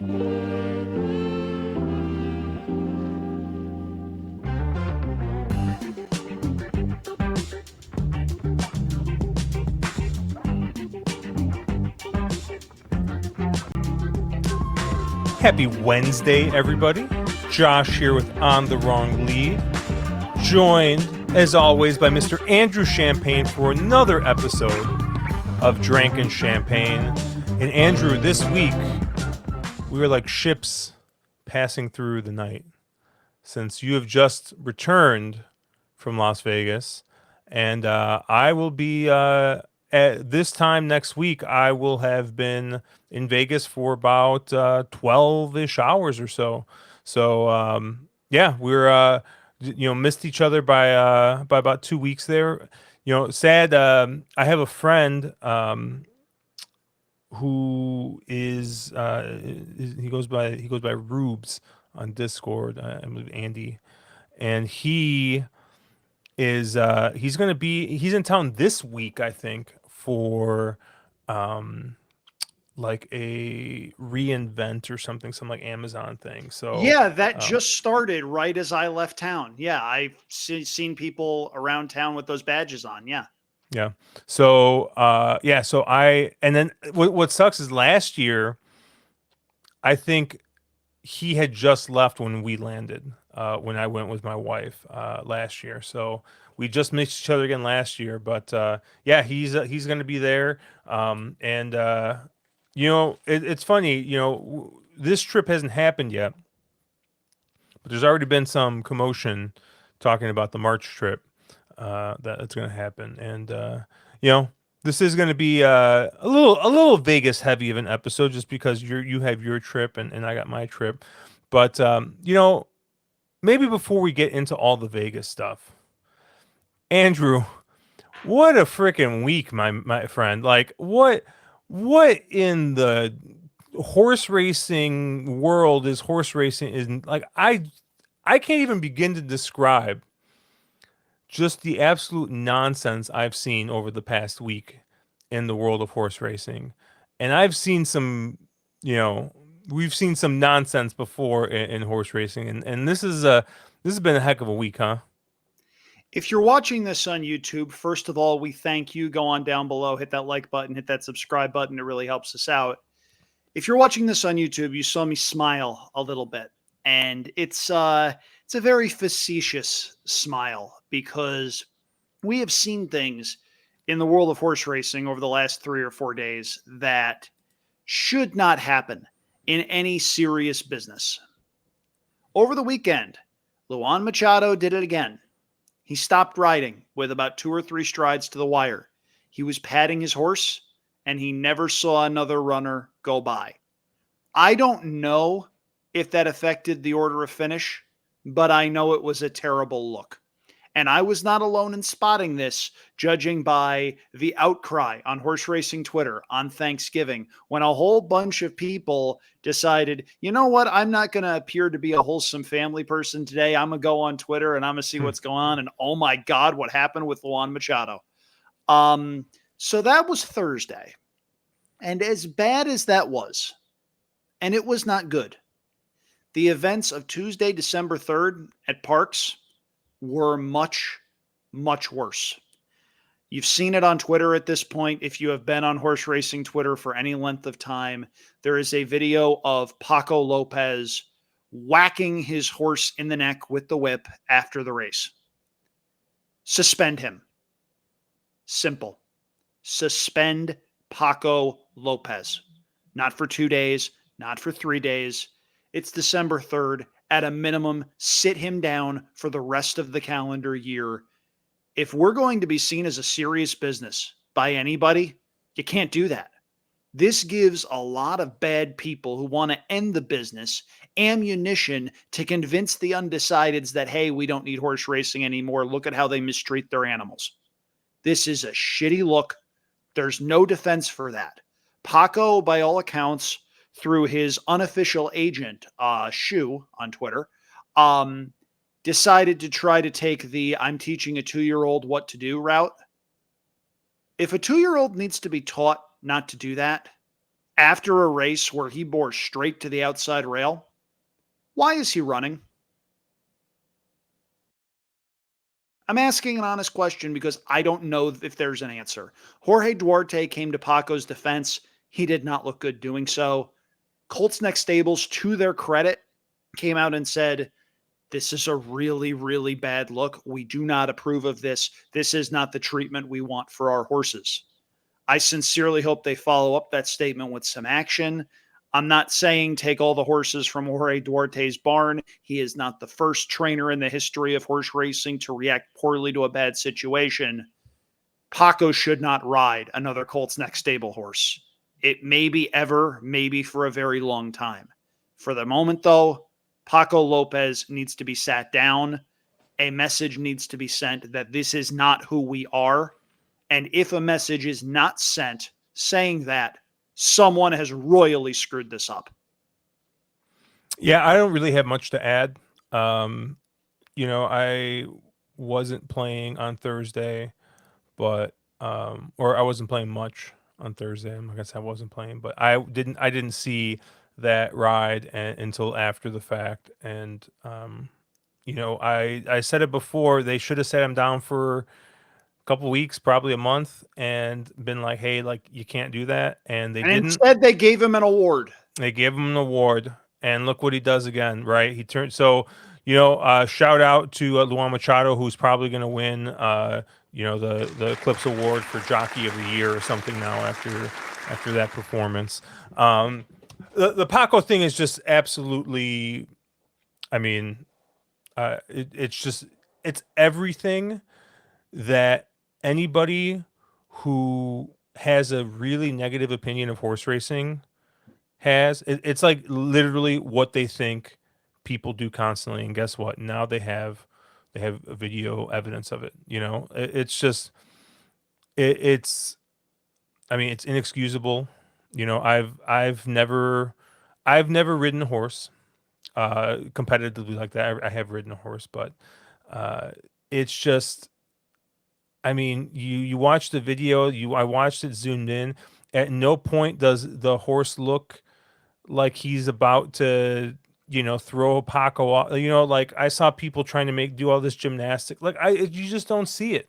Happy Wednesday, everybody. Josh here with On the Wrong Lead, joined, as always, by Mr. Andrew Champagne for another episode of Drankin' Champagne. And Andrew, this week, we were like ships passing through the night, since you have just returned from Las Vegas, and I will be at this time next week. I will have been in Vegas for about 12-ish hours or so. So yeah, we're missed each other by about 2 weeks there. Sad. I have a friend who he goes by Rubes on Discord. I'm with Andy, and he's he's in town this week, I think, for like a reinvent or something, some like Amazon thing. So yeah, that just started right as I left town. Yeah, I've seen people around town with those badges on. Yeah. yeah. So and then what sucks is last year, I think he had just left when we landed, when I went with my wife last year. So we just missed each other again last year. But yeah, he's going to be there. It's funny. This trip hasn't happened yet, but there's already been some commotion talking about the March trip that's going to happen. And this is going to be a little Vegas heavy of an episode, just because you have your trip and I got my trip. But maybe before we get into all the Vegas stuff, Andrew, what a freaking week, my friend! Like what in the horse racing world is horse racing? Is like I can't even begin to describe just the absolute nonsense I've seen over the past week in the world of horse racing. And I've seen we've seen some nonsense before in horse racing. And this has been a heck of a week, huh? If you're watching this on YouTube, first of all, we thank you. Go on down below, hit that like button, hit that subscribe button. It really helps us out. If you're watching this on YouTube, you saw me smile a little bit. And it's a very facetious smile, because we have seen things in the world of horse racing over the last 3 or 4 days that should not happen in any serious business. Over the weekend, Luan Machado did it again. He stopped riding with about 2 or 3 strides to the wire. He was patting his horse, and he never saw another runner go by. I don't know if that affected the order of finish, but I know it was a terrible look. And I was not alone in spotting this, judging by the outcry on horse racing Twitter on Thanksgiving, when a whole bunch of people decided, you know what, I'm not going to appear to be a wholesome family person today. I'm going to go on Twitter and I'm going to see what's going on. And oh my God, what happened with Luan Machado? So that was Thursday. And as bad as that was, and it was not good, the events of Tuesday, December 3rd at Parks were much, much worse. You've seen it on Twitter at this point. If you have been on horse racing Twitter for any length of time, there is a video of Paco Lopez whacking his horse in the neck with the whip after the race. Suspend him. Simple. Suspend Paco Lopez. Not for 2 days, not for 3 days. It's December 3rd. At a minimum, sit him down for the rest of the calendar year. If we're going to be seen as a serious business by anybody, you can't do that. This gives a lot of bad people who want to end the business ammunition to convince the undecideds that, hey, we don't need horse racing anymore. Look at how they mistreat their animals. This is a shitty look. There's no defense for that. Paco, by all accounts, through his unofficial agent, Shu on Twitter, decided to try to take the I'm teaching a 2-year-old what to do route. If a 2-year-old needs to be taught not to do that, after a race where he bore straight to the outside rail, why is he running? I'm asking an honest question because I don't know if there's an answer. Jorge Duarte came to Paco's defense. He did not look good doing so. Colts Neck Stables, to their credit, came out and said, this is a really, really bad look. We do not approve of this. This is not the treatment we want for our horses. I sincerely hope they follow up that statement with some action. I'm not saying take all the horses from Jorge Duarte's barn. He is not the first trainer in the history of horse racing to react poorly to a bad situation. Paco should not ride another Colts Neck stable horse. It may be ever, maybe for a very long time. For the moment, though, Paco Lopez needs to be sat down. A message needs to be sent that this is not who we are. And if a message is not sent saying that, someone has royally screwed this up. Yeah, I don't really have much to add. I wasn't playing on Thursday, but or I wasn't playing much on Thursday. I guess I wasn't playing, but I didn't see that ride until after the fact. And I said it before. They should have sat him down for a couple weeks, probably a month, and been like, "Hey, like you can't do that." And they And didn't. instead, they gave him an award. They gave him an award, and look what he does again, right? He turned so. Shout out to Luan Machado, who's probably going to win, the Eclipse Award for Jockey of the Year or something now after that performance. The Paco thing is just absolutely. I mean, it's everything that anybody who has a really negative opinion of horse racing it's like literally what they think people do constantly, and guess what, now they have video evidence of it. It's just it's I mean, it's inexcusable. I've never ridden a horse competitively like that. I have ridden a horse, but uh it's just, I mean, you watch the video, I watched it zoomed in. At no point does the horse look like he's about to, throw a Paco off. Like I saw people trying to do all this gymnastic. Like you just don't see it.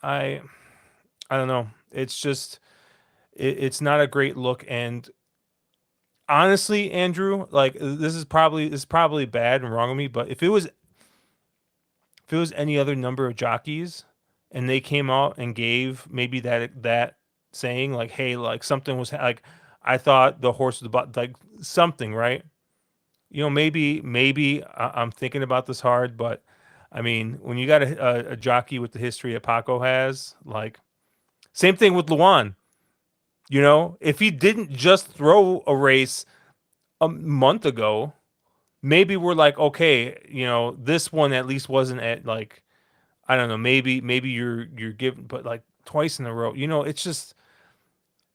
I don't know. It's just it's not a great look. And honestly, Andrew, like this is probably bad and wrong of me, but if it was any other number of jockeys and they came out and gave maybe that saying like, hey, like something was like, I thought the horse was about like something, right? Maybe I'm thinking about this hard, but I mean, when you got a jockey with the history that Paco has, like same thing with Luan. If he didn't just throw a race a month ago, maybe we're like, okay, this one at least wasn't at like, I don't know, maybe you're giving, but like twice in a row, it's just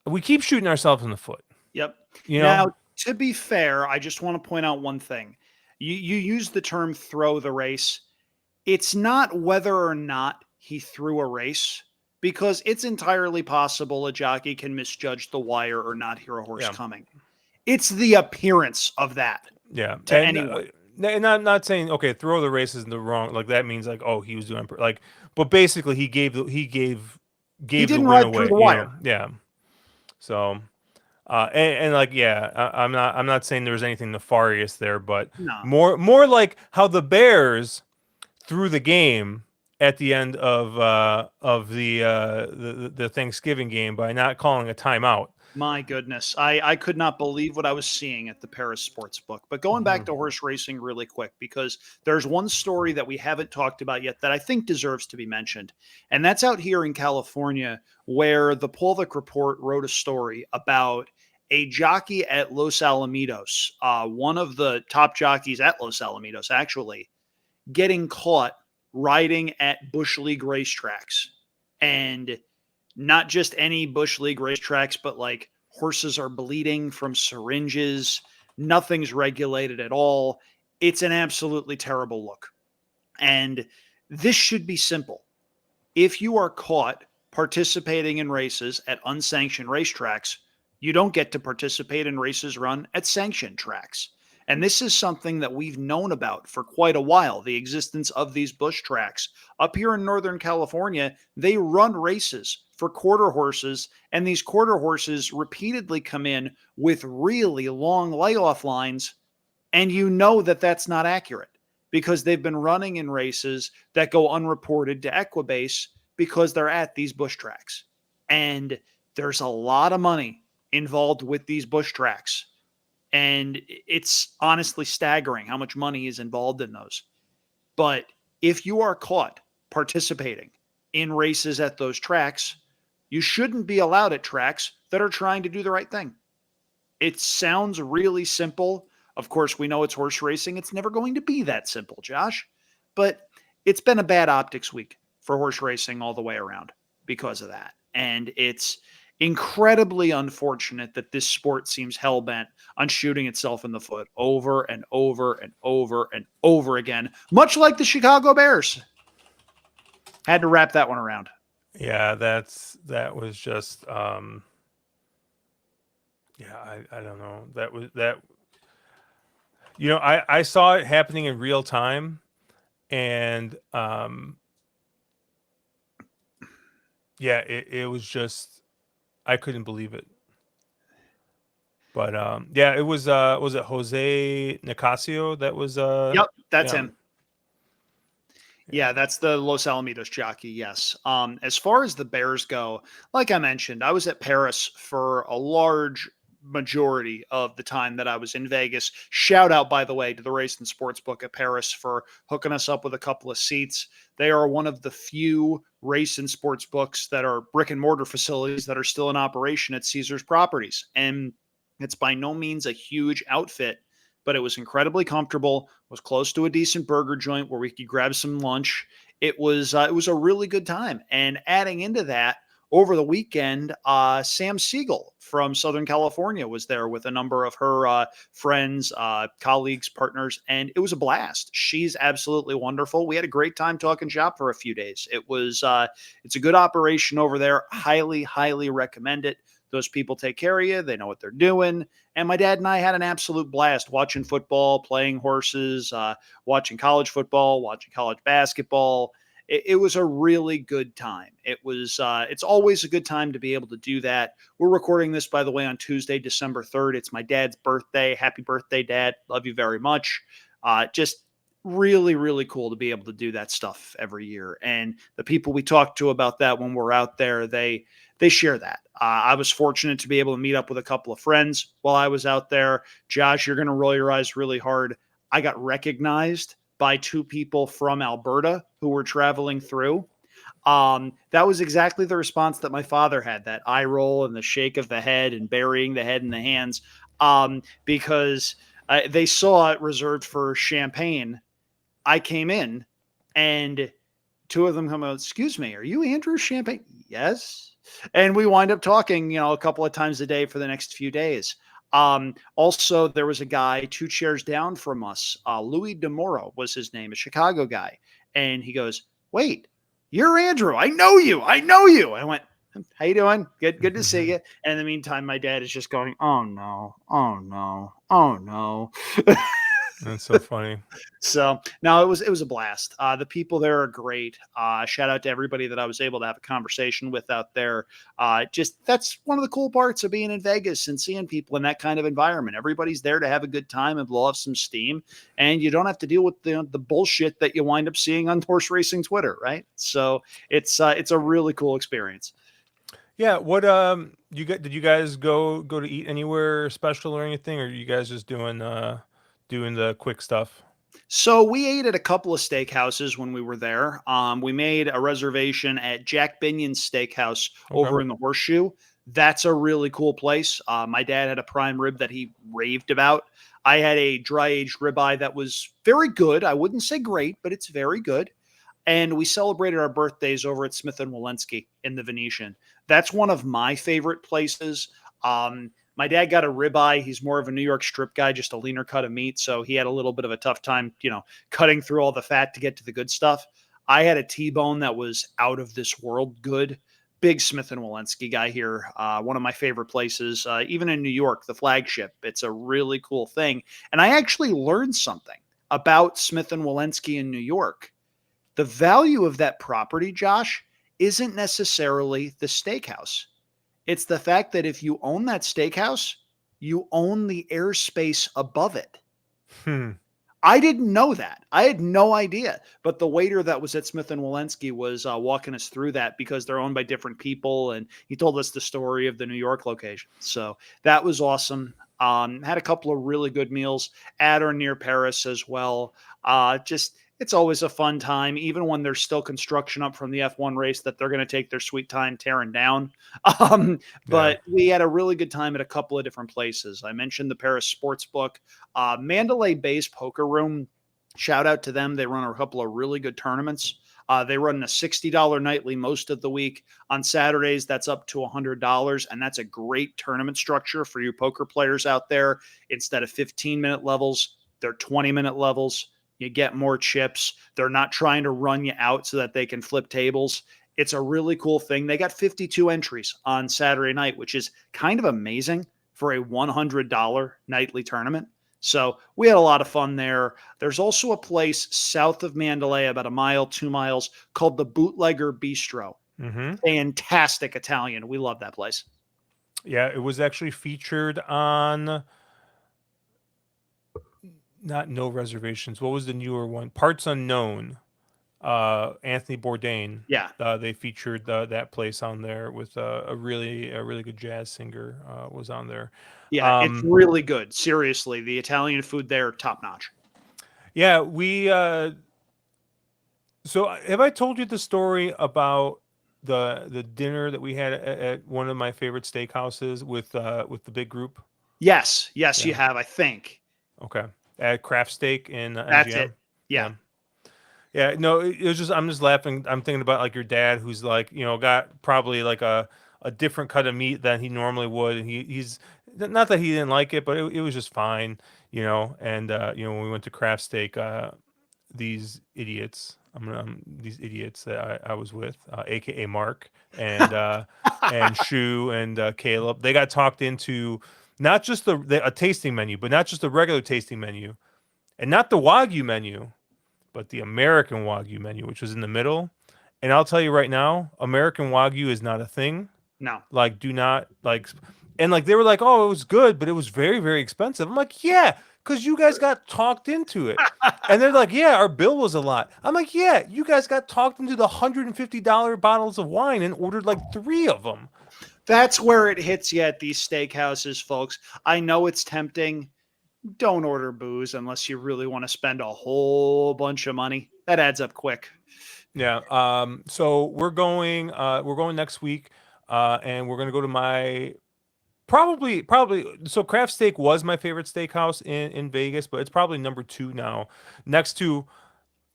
we keep shooting ourselves in the foot. Yep. You know? Now, to be fair, I just want to point out one thing. You use the term throw the race. It's not whether or not he threw a race, because it's entirely possible a jockey can misjudge the wire or not hear a horse Yeah. coming. It's the appearance of that Yeah, to anyone. and I'm not saying okay, throw the race is the wrong, like that means like, oh, he was doing like, but basically He gave the didn't win ride through away. the wire. Yeah. So and like, yeah, I'm not saying there was anything nefarious there, but No. more like how the Bears threw the game at the end of the Thanksgiving game by not calling a timeout. My goodness. I could not believe what I was seeing at the Paris Sportsbook. But going back Mhm. to horse racing really quick, because there's one story that we haven't talked about yet that I think deserves to be mentioned. And that's out here in California, where the Polvik Report wrote a story about a jockey at Los Alamitos, one of the top jockeys at Los Alamitos, actually, getting caught riding at Bush League racetracks. And not just any Bush League racetracks, but like horses are bleeding from syringes. Nothing's regulated at all. It's an absolutely terrible look. And this should be simple. If you are caught participating in races at unsanctioned racetracks, You don't get to participate in races run at sanctioned tracks. And this is something that we've known about for quite a while, the existence of these bush tracks. Up here in Northern California, they run races for quarter horses, and these quarter horses repeatedly come in with really long layoff lines, and you know that that's not accurate because they've been running in races that go unreported to Equibase because they're at these bush tracks. And there's a lot of money involved with these bush tracks. And it's honestly staggering how much money is involved in those. But if you are caught participating in races at those tracks, you shouldn't be allowed at tracks that are trying to do the right thing. It sounds really simple. Of course, we know it's horse racing. It's never going to be that simple, Josh. But it's been a bad optics week for horse racing all the way around because of that. And it's incredibly unfortunate that this sport seems hell bent on shooting itself in the foot over and over and over and over again, much like the Chicago Bears. Had to wrap that one around. Yeah, that was just yeah, I don't know. That was that I saw it happening in real time, and yeah, it was just I couldn't believe it. But yeah, it was it Jose Nicasio that was Yep, that's yeah. him. Yeah. Yeah, that's the Los Alamitos jockey. Yes. As far as the Bears go, like I mentioned, I was at Paris for a large majority of the time that I was in Vegas. Shout out, by the way, to the Race and Sports Book at Paris for hooking us up with a couple of seats. They are one of the few race and sports books that are brick and mortar facilities that are still in operation at Caesars Properties. And it's by no means a huge outfit, but it was incredibly comfortable, was close to a decent burger joint where we could grab some lunch. It was a really good time. And adding into that, over the weekend, Sam Siegel from Southern California was there with a number of her friends, colleagues, partners, and it was a blast. She's absolutely wonderful. We had a great time talking shop for a few days. It's a good operation over there. Highly, highly recommend it. Those people take care of you. They know what they're doing. And my dad and I had an absolute blast watching football, playing horses, watching college football, watching college basketball. It was a really good time. It's always a good time to be able to do that. We're recording this, by the way, on Tuesday, December 3rd. It's my dad's birthday. Happy birthday, Dad. Love you very much. Just really, really cool to be able to do that stuff every year. And the people we talk to about that when we're out there, they share that. I was fortunate to be able to meet up with a couple of friends while I was out there. Josh, you're going to roll your eyes really hard. I got recognized by two people from Alberta who were traveling through. That was exactly the response that my father had, that eye roll and the shake of the head and burying the head in the hands, because they saw it reserved for champagne. I came in and two of them come out, excuse me, are you Andrew Champagne? Yes. And we wind up talking, a couple of times a day for the next few days. Also, there was a guy 2 chairs down from us. Louis DeMoro was his name, a Chicago guy. And he goes, wait, you're Andrew. I know you. I know you. I went, how you doing? Good to see you. And in the meantime, my dad is just going, oh no, oh no, oh no. That's so funny. So no, it was a blast. The people there are great. Shout out to everybody that I was able to have a conversation with out there. Just that's one of the cool parts of being in Vegas and seeing people in that kind of environment. Everybody's there to have a good time and blow off some steam, and you don't have to deal with the bullshit that you wind up seeing on horse racing Twitter, right? So it's a really cool experience. Yeah, what did you guys go to eat anywhere special or anything, or are you guys just doing the quick stuff? So we ate at a couple of steakhouses when we were there. We made a reservation at Jack Binion's Steakhouse Okay. over in the Horseshoe. That's a really cool place. My dad had a prime rib that he raved about. I had a dry aged ribeye that was very good. I wouldn't say great, but it's very good. And we celebrated our birthdays over at Smith and Walensky in the Venetian. That's one of my favorite places. My dad got a ribeye. He's more of a New York strip guy, just a leaner cut of meat. So he had a little bit of a tough time, cutting through all the fat to get to the good stuff. I had a T-bone that was out of this world good. big Smith and Walensky guy here. One of my favorite places, even in New York, the flagship. It's a really cool thing. And I actually learned something about Smith and Walensky in New York. The value of that property, Josh, isn't necessarily the steakhouse. It's the fact that if you own that steakhouse, you own the airspace above it. Hmm. I didn't know that. I had no idea. But the waiter that was at Smith and Walensky was walking us through that because they're owned by different people, and he told us the story of the New York location. So that was awesome. Had a couple of really good meals at or near Paris as well. Just it's always a fun time, even when there's still construction up from the F1 race that they're going to take their sweet time tearing down. Um, Yeah. but we had a really good time at a couple of different places. I mentioned the Paris Sports Book. Mandalay Bay's Poker Room, shout out to them. They run a couple of really good tournaments. They run a $60 nightly most of the week. On Saturdays, that's up to $100. And that's a great tournament structure for you poker players out there. Instead of 15-minute levels, they're 20-minute levels. You get more chips. They're not trying to run you out so that they can flip tables. It's a really cool thing. They got 52 entries on Saturday night, which is kind of amazing for a $100 nightly tournament. So we had a lot of fun there. There's also a place south of Mandalay, about a mile, 2 miles, called the Bootlegger Bistro. Mm-hmm. Fantastic Italian. We love that place. Yeah, it was actually featured on not No Reservations. What was the newer one? Parts Unknown. Anthony Bourdain. Yeah. They featured that place on there with a really good jazz singer was on there. Yeah. It's Um, really good. Seriously. The Italian food there, top notch. yeah, we. So have I told you the story about the dinner that we had at one of my favorite steakhouses with the big group? Yes. Yes, you Yeah. have, I think. Okay. At Craft Steak in That's it. MGM. Yeah. Yeah. Yeah, no, it was just I'm just laughing. I'm thinking about like your dad, who's like, got probably like a different cut of meat than he normally would, and he's not that he didn't like it, but it was just fine, And when we went to Craft Steak, these idiots that I was with, aka Mark and Shu and Caleb, they got talked into not just a tasting menu, but not just a regular tasting menu, and not the Wagyu menu but the American Wagyu menu, which was in the middle. And I'll tell you right now, American Wagyu is not a thing. No. Like, do not like, and like they were like, oh, it was good, but it was very, very expensive. I'm like, yeah, because you guys got talked into it. And they're like, yeah, our bill was a lot. I'm like, yeah, you guys got talked into the $150 bottles of wine and ordered like three of them. That's where it hits you at these steakhouses, folks. I know it's tempting. Don't order booze unless you really want to spend a whole bunch of money. That adds up quick. Yeah. So we're going next week, and we're gonna go to my probably so Craft Steak was my favorite steakhouse in Vegas, but it's probably number two now. Next to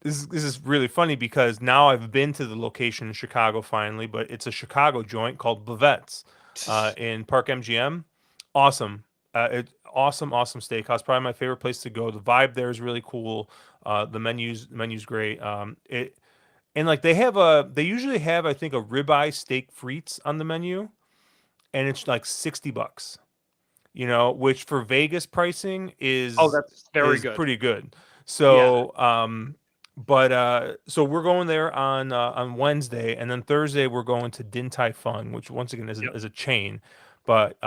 this is really funny because now I've been to the location in Chicago finally, but it's a Chicago joint called Bavette's in Park MGM. Awesome. Awesome steakhouse. Probably my favorite place to go. The vibe there is really cool. The menu's great. It and like they usually have I think a ribeye steak frites on the menu, and it's like $60, which for Vegas pricing Oh, is that's very is good. pretty good. Yeah. So we're going there on Wednesday, and then Thursday we're going to Din Tai Fung, which once again is Yep. is a chain. But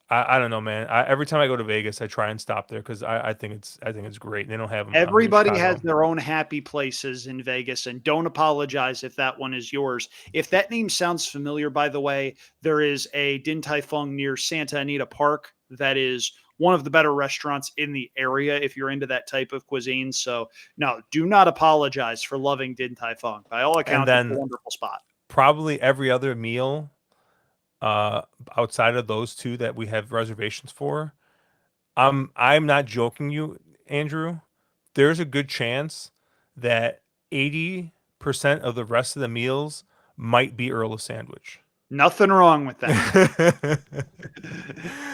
I don't know, man. Every time I go to Vegas, I try and stop there because I think it's great. They don't have them in Everybody has Chicago. their own happy places in Vegas, and don't apologize if that one is yours. If that name sounds familiar, by the way, there is a Din Tai Fung near Santa Anita Park that is one of the better restaurants in the area if you're into that type of cuisine. So, no, do not apologize for loving Din Tai Fung. By all And accounts, it's a then wonderful spot. probably every other meal uh, outside of those two that we have reservations for. I'm not joking you, Andrew. There's a good chance that 80% of the rest of the meals might be Earl of Sandwich. Nothing wrong with that.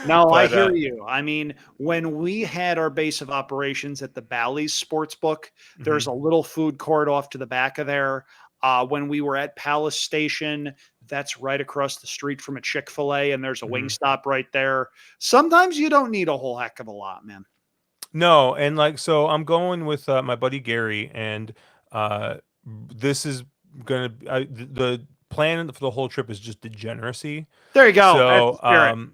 No, I But hear you. I mean, when we had our base of operations at the Bally's Sportsbook, there's mhm. a little food court off to the back of there. When we were at Palace Station, that's right across the street from a Chick-fil-A, and there's a Mhm. Wingstop right there. Sometimes you don't need a whole heck of a lot, man. No, and like so I'm going with my buddy Gary, and uh this is the plan for the whole trip is just degeneracy. There you go. That's the So spirit.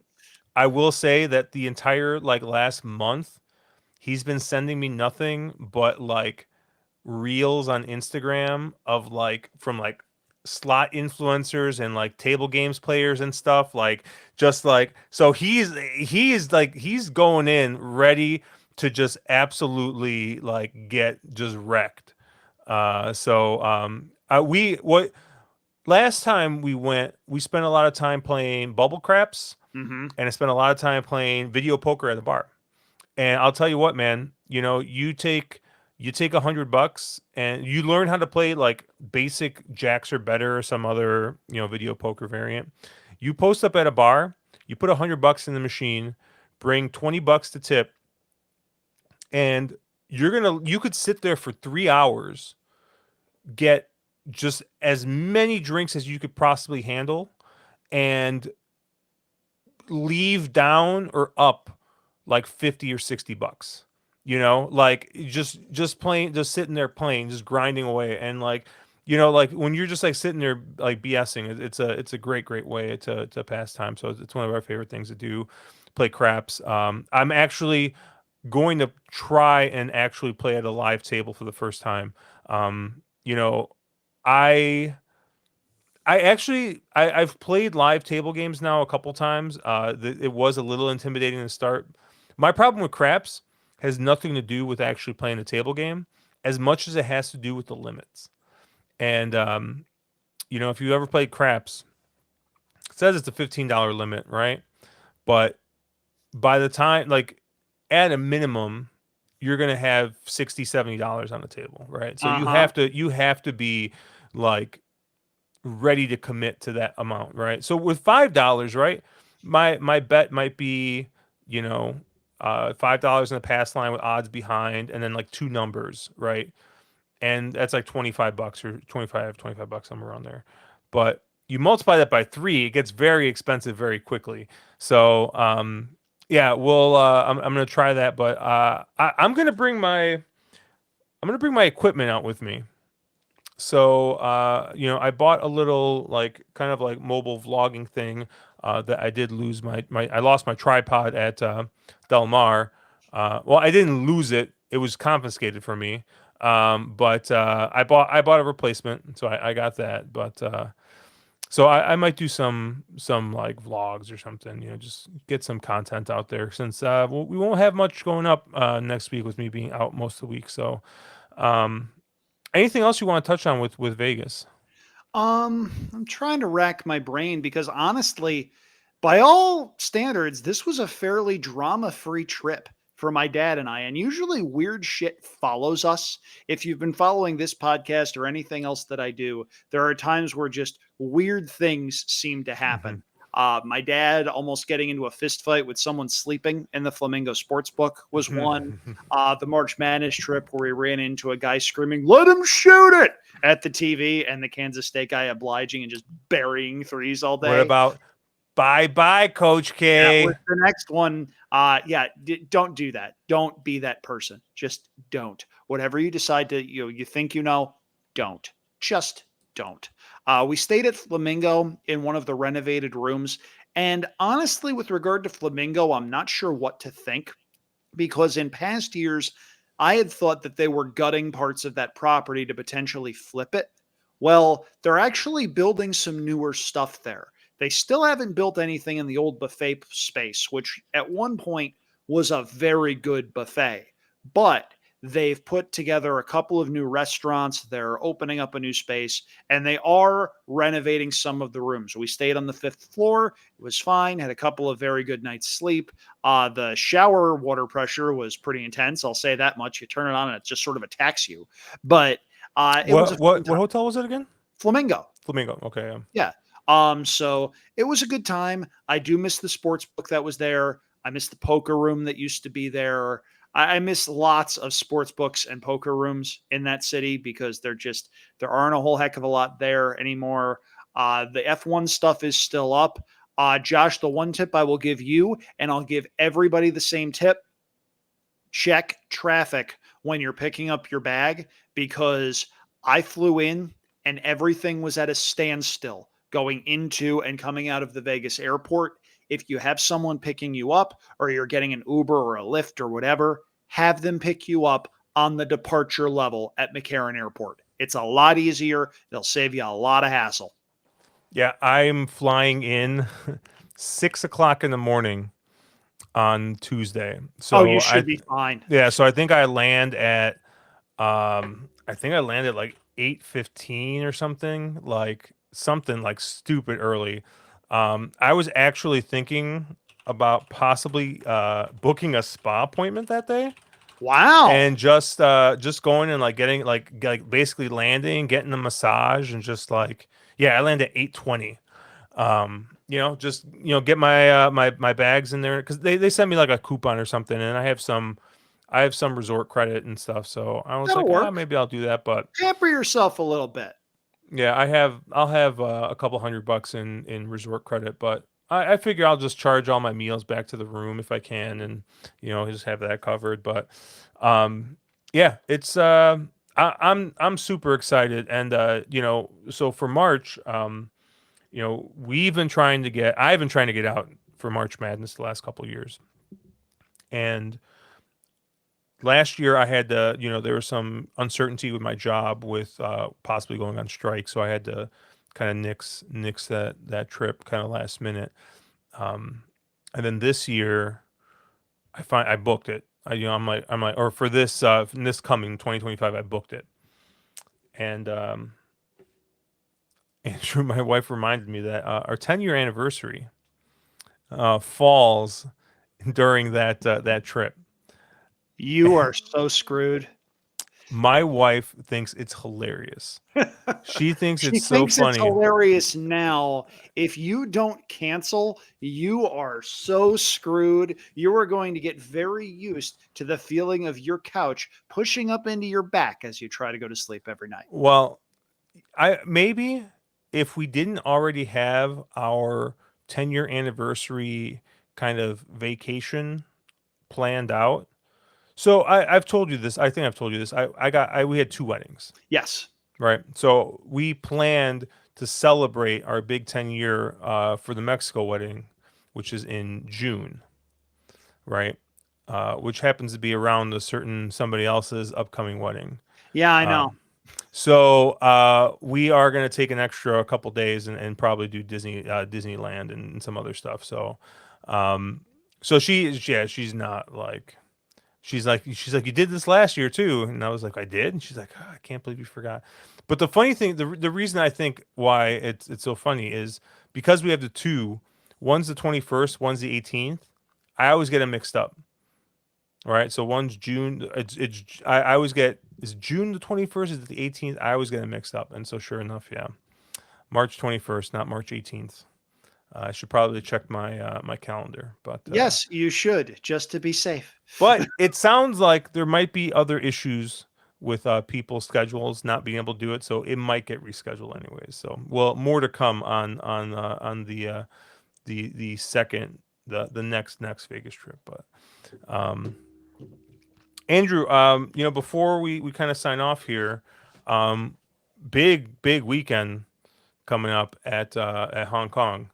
I will say that the entire like last month he's been sending me nothing but like reels on Instagram of like from like slot influencers and like table games players and stuff like just like so he's like he's going in ready to just absolutely like get just wrecked. We what last time we went we spent a lot of time playing bubble craps Hmm. and I spent a lot of time playing video poker at the bar. And I'll tell you what, man, you know, you take $100 and you learn how to play like basic jacks or better or some other, video poker variant. You post up at a bar, you put $100 in the machine, bring $20 to tip, and you could sit there for 3 hours, get just as many drinks as you could possibly handle, and leave down or up like 50 or $60. Like just playing, just sitting there playing, just grinding away. And like, like when you're just like sitting there like BSing, it's a great way to pass time. So it's one of our favorite things to do, play craps. I'm actually going to try and actually play at a live table for the first time. You know, I I've played live table games now a couple times. It was a little intimidating to start. My problem with craps has nothing to do with actually playing a table game, as much as it has to do with the limits. And if you ever played craps, it says it's a $15 limit, right? But by the time, like, at a minimum, you're gonna have 60, $70 on the table, right? So Uh you huh. have to be like ready to commit to that amount, right? So with $5, right, my bet might be, you know, $5 in the pass line with odds behind, and then like two numbers, right? And that's like $25 or 25 bucks, somewhere around there. But you multiply that by three, it gets very expensive very quickly. So yeah, I'm gonna try that, but I'm gonna bring my equipment out with me. So, I bought a little like kind of like mobile vlogging thing that I did lose I lost my tripod at Del Mar. Well, I didn't lose it; it was confiscated from me. But I bought a replacement, so I got that. But so I might do some like vlogs or something. Just get some content out there since we won't have much going up next week with me being out most of the week. So. Um, Anything else you want to touch on with Vegas? I'm trying to rack my brain because honestly, by all standards, this was a fairly drama-free trip for my dad and I. And usually weird shit follows us. If you've been following this podcast or anything else that I do, there are times where just weird things seem to Hmm. happen. My dad almost getting into a fist fight with someone sleeping in the Flamingo Sportsbook was one. The March Madness trip where we ran into a guy screaming, "Let him shoot it!" at the TV, and the Kansas State guy obliging and just burying threes all What day. about bye bye, Coach That was K? the next one. Yeah, don't do that. Don't be that person. Just don't. Whatever you decide to, you think don't. Just don't. We stayed at Flamingo in one of the renovated rooms, and honestly, with regard to Flamingo, I'm not sure what to think because in past years, I had thought that they were gutting parts of that property to potentially flip it. Well, they're actually building some newer stuff there. They still haven't built anything in the old buffet space, which at one point was a very good buffet. But they've put together a couple of new restaurants. They're opening up a new space and they are renovating some of the rooms. We stayed on the fifth floor. It was fine, had a couple of very good nights' sleep. The shower water pressure was pretty intense. I'll say that much. You turn it on and it just sort of attacks you. But it was a What fun what time. what hotel was it again? Flamingo. Flamingo. Okay. Yeah. So it was a good time. I do miss the sports book that was there. I miss the poker room that used to be there. I miss lots of sports books and poker rooms in that city because there aren't a whole heck of a lot there anymore. The F1 stuff is still up. Josh, the one tip I will give you, and I'll give everybody the same tip: check traffic when you're picking up your bag, because I flew in and everything was at a standstill going into and coming out of the Vegas airport. If you have someone picking you up, or you're getting an Uber or a Lyft or whatever, have them pick you up on the departure level at McCarran Airport. It's a lot easier. They'll save you a lot of hassle. Yeah, I'm flying in 6 o'clock in the morning on Tuesday. Oh, you So should be fine. so I think I land at I think I landed like 8:15 or something, like something like stupid early. I was actually thinking about possibly booking a spa appointment that day Wow. and just going and like getting like basically landing, getting a massage and just like yeah, I landed at 8:20. Just get my my bags in there because they sent me like a coupon or something, and I have some resort credit and stuff. So I was That'll like, work. maybe I'll do that. But Pamper yourself a little bit. yeah, I'll have a couple $100 in resort credit, but I figure I'll just charge all my meals back to the room if I can, and just have that covered. But yeah, it's I'm super excited, and so for March, I've been trying to get out for March Madness the last couple of years, and last year I had to, there was some uncertainty with my job with possibly going on strike, so I had to kind of nix that trip kind of last minute. Um, and then this year I booked it. I'm like, or for this coming 2025, I booked it, and Andrew, my wife reminded me that our 10-year anniversary falls during that trip. You are so screwed. My wife thinks it's hilarious. She thinks She it's so thinks it's funny. hilarious now. If you don't cancel, you are so screwed. You are going to get very used to the feeling of your couch pushing up into your back as you try to go to sleep every night. Well, I maybe if we didn't already have our 10-year anniversary kind of vacation planned out. So I've told you this. I think I've told you this. We had two weddings, Yes. right? So we planned to celebrate our big 10-year for the Mexico wedding, which is in June, right? Which happens to be around a certain somebody else's upcoming wedding. Yeah, I know. So we are going to take an extra couple days and probably do Disneyland and some other stuff. So so she's not like she's like you did this last year too, and I was like I did, and she's like I can't believe you forgot. But the funny thing, the reason I think why it's so funny is because we have the two. One's the 21st, one's the 18th. I always get them mixed up. All right, so one's June. I always get is June the 21st, is it the 18th? I always get it mixed up, and so sure enough, yeah, March 21st, not March 18th. I should probably check my calendar, Yes, you should, just to be safe. but it sounds like there might be other issues with people's schedules not being able to do it, so it might get rescheduled anyways. So well, more to come on the second the next Vegas trip, but. Um, Andrew, before we kind of sign off here, um, big weekend coming up at Hong Kong.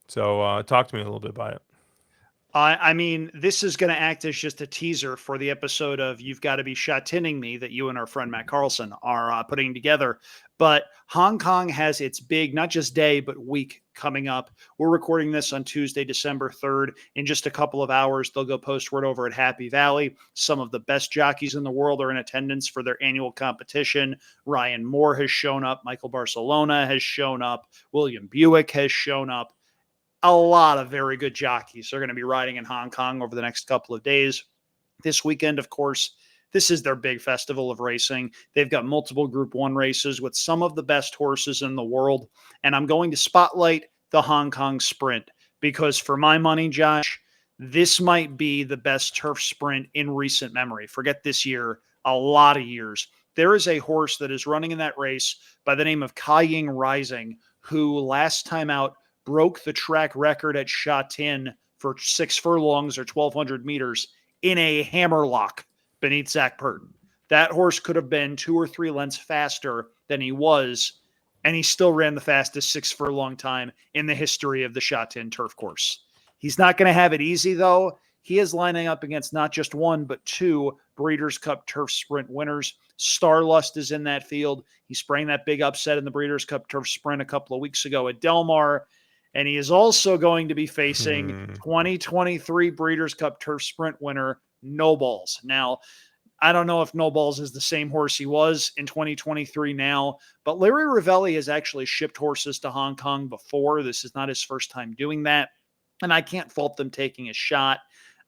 So talk to me a little bit about it. I mean, this is going to act as just a teaser for the episode of You've Got to Be Shot-Tinning Me that you and our friend Matt Carlson are putting together. But Hong Kong has its big, not just day, but week coming up. We're recording this on Tuesday, December 3rd. In just a couple of hours, they'll go post word over at Happy Valley. Some of the best jockeys in the world are in attendance for their annual competition. Ryan Moore has shown up. Michael Barcelona has shown up. William Buick has shown up. A lot of very good jockeys are going to be riding in Hong Kong over the next couple of days. This weekend, of course, this is their big festival of racing. They've got multiple Group 1 races with some of the best horses in the world. And I'm going to spotlight the Hong Kong Sprint because for my money, Josh, this might be the best turf sprint in recent memory. Forget this year, a lot of years. There is a horse that is running in that race by the name of Kai Ying Rising, who last time out broke the track record at Châtillon for 6 furlongs or 1,200 meters in a hammerlock beneath Zach Purton. That horse could have been 2 or 3 lengths faster than he was, and he still ran the fastest 6 furlong time in the history of the Châtillon turf course. He's not going to have it easy, though. He is lining up against not just one, but 2 Breeders' Cup Turf Sprint winners. Starlust is in that field. He sprang that big upset in the Breeders' Cup Turf Sprint a couple of weeks ago at Del Mar. And he is also going to be facing 2023 Breeders' Cup Turf Sprint winner, No Balls. Now, I don't know if No Balls is the same horse he was in 2023 now, but Larry Ravelli has actually shipped horses to Hong Kong before. This is not his first time doing that, and I can't fault them taking a shot.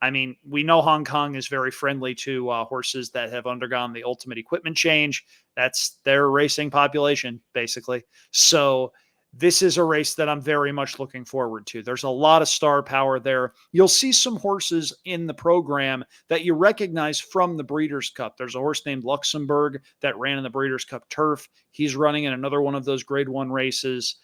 I mean, we know Hong Kong is very friendly to horses that have undergone the ultimate equipment change. That's their racing population, basically. So this is a race that I'm very much looking forward to. There's a lot of star power there. You'll see some horses in the program that you recognize from the Breeders' Cup. There's a horse named Luxembourg that ran in the Breeders' Cup Turf. He's running in another one of those Grade 1 races.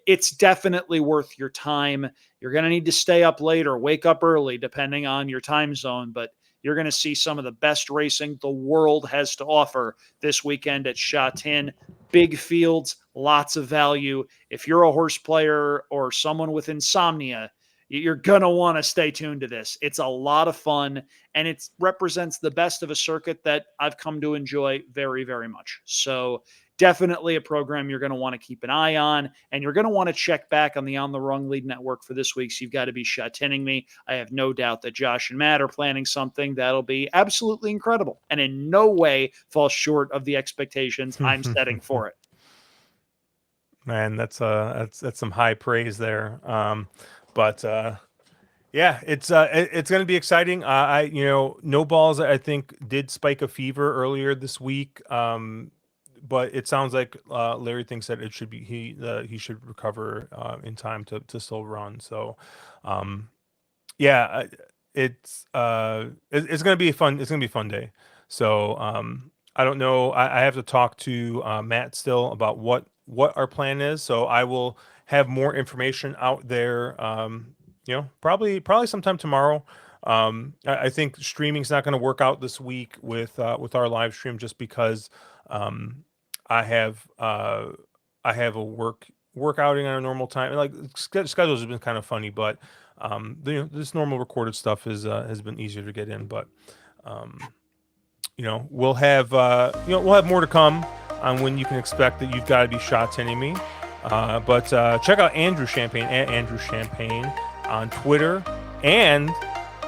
It's definitely worth your time. You're going to need to stay up late or wake up early, depending on your time zone, but you're going to see some of the best racing the world has to offer this weekend at Châtillon. Big fields, lots of value. If you're a horse player or someone with insomnia, you're going to want to stay tuned to this. It's a lot of fun, and it represents the best of a circuit that I've come to enjoy very, very much. So definitely a program you're going to want to keep an eye on, and you're going to want to check back on the On the Wrong Lead Network for this week. So you've got to be Châtilloning me. I have no doubt that Josh and Matt are planning something that'll be absolutely incredible and in no way falls short of the expectations I'm setting for it. Man, that's some high praise there. But yeah, it's going to be exciting. No Balls, I think, did spike a fever earlier this week. But it sounds like Larry thinks that it should be he should recover in time to still run. So, yeah, it's going to be fun. It's going to be a fun day. So I don't know. I have to talk to Matt still about what our plan is. So I will have more information out there. Probably sometime tomorrow. I think streaming's not going to work out this week with our live stream just because I have a work outing on a normal time. Like schedules have been kind of funny, but this normal recorded stuff has been easier to get in. But we'll have more to come on when you can expect that You've Got to Be Châtilloning me. But check out Andrew Champagne at Andrew Champagne on Twitter and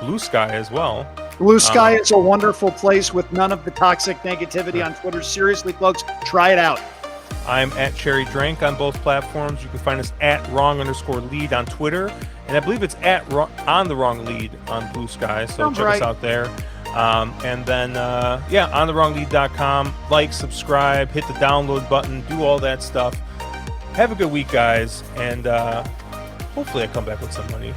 Blue Sky as well. Blue Sky is a wonderful place with none of the toxic negativity on Twitter. Seriously, folks, try it out. I'm at Cherry Drank on both platforms. You can find us at wrong_lead on Twitter. And I believe it's at on the wrong lead on Blue Sky. So Sounds check right. us out there. And then, ontherwronglead.com. Like, subscribe, hit the download button, do all that stuff. Have a good week, guys. And hopefully I come back with some money.